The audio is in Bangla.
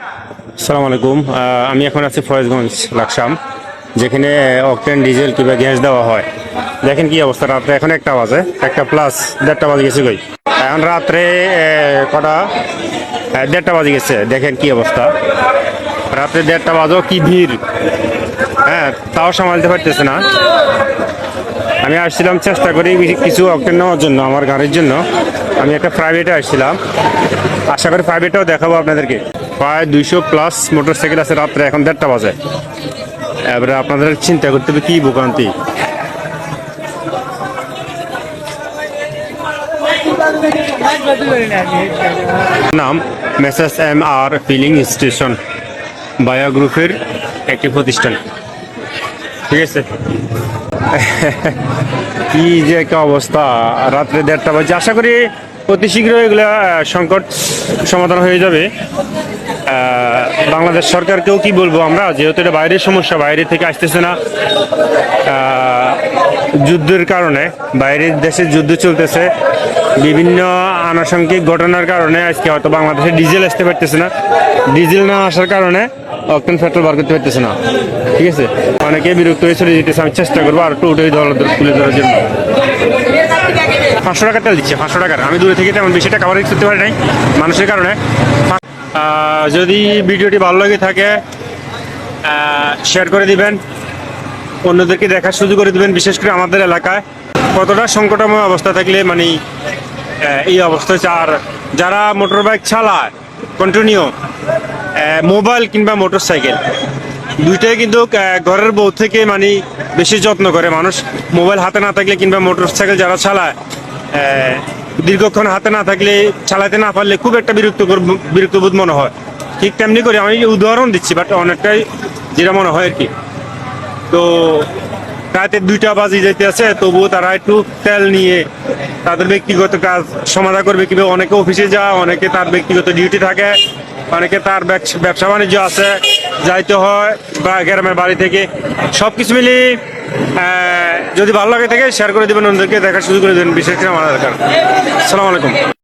আসসালামু আলাইকুম। আমি এখন আছি ফয়েজগঞ্জ লাকসাম, যেখানে অকটেন ডিজেল কিংবা গ্যাস দেওয়া হয়। দেখেন কি অবস্থা, রাত্রে এখন 1টা বাজে, 1টা প্লাস 1:30 বাজে গেছে কই। এখন রাত্রে কটা 1:30 বাজে গেছে। দেখেন কি অবস্থা, রাত্রে 1:30 বাজেও কি ভিড়। হ্যাঁ, তাও সামালতে পারতেছে না। আমি আসছিলাম চেষ্টা করি কিছু অকটেন নেওয়ার জন্য আমার গাড়ির জন্য। আমি একটা প্রাইভেটে আসছিলাম, আশা করি প্রাইভেটটাও দেখাবো আপনাদেরকে। প্রায় 200+ মোটরসাইকেল আছে রাত্রে, এখন 1:30 বাজে। এবারে আপনাদের চিন্তা করতে হবে কি ভোগান্তি। নাম message MR filling station, bio গ্রুপের একটি প্রতিষ্ঠান। ঠিক আছে, কি যে একটা অবস্থা, রাত্রে 1:30 বাজে। আশা করি অতি শীঘ্রই এগুলা সংকট সমাধান হয়ে যাবে। বাংলাদেশ সরকারকেও কি বলবো আমরা, যেহেতু এটা বাইরের সমস্যা, বাইরে থেকে আসতেছে না। যুদ্ধের কারণে, বাইরের দেশে যুদ্ধ চলতেছে, বিভিন্ন আনুষঙ্গিক ঘটনার কারণে আজকে হয়তো বাংলাদেশে ডিজেল আসতে পারতেছে না। ডিজেল না আসার কারণে অকটেন পেট্রোল বার করতে পারতেছে না। ঠিক আছে, অনেকে বিরক্ত হয়ে চলে যেতেছে। আমি চেষ্টা করবো আর একটু উঠে তুলে ধরার জন্য। 500 টাকা তেল দিচ্ছে, 500 টাকার। আমি দূরে থেকে তেমন বেশি টাকা কভারেজ করতে পারি নাই মানুষের কারণে। যদি ভিডিওটি ভালো লাগে থাকে শেয়ার করে দিবেন, অন্যদেরকে দেখার সুযোগ করে দিবেন। বিশেষ করে আমাদের এলাকায় কতটা সংকটময় অবস্থা থাকলে মানে এই অবস্থা হচ্ছে। আর যারা মোটর বাইক চালায় কন্টিনিউ, মোবাইল কিংবা মোটর সাইকেল দুইটাই কিন্তু ঘরের বউ থেকে মানে বেশি যত্ন করে মানুষ। মোবাইল হাতে না থাকলে কিংবা মোটর সাইকেল যারা চালায় দীর্ঘক্ষণ হাতে না থাকলে, চালাতে না পারলে খুব একটা বিরক্তবোধ মনে হয়। ঠিক তেমনি করে আমি উদাহরণ দিচ্ছি, বাট অনেকটাই যেটা মনে হয় আর কি। তো রাতে 2টা বাজে যেতে আছে, তবুও তারা একটু তেল নিয়ে তাদের ব্যক্তিগত কাজ সমাধা করবে কিংবা অনেকে অফিসে যায়, অনেকে তার ব্যক্তিগত ডিউটি থাকে, অনেকে তার ব্যবসা বাণিজ্য আছে, যাইতে হয় বা গ্রামের বাড়ি থেকে। সব কিছু মিলিয়ে যদি ভালো লাগে থাকে শেয়ার করে দেবেন, অন্যদেরকে দেখার সুযোগ করে দেবেন, বিশেষ করে আমার এলাকার। আসসালামু আলাইকুম।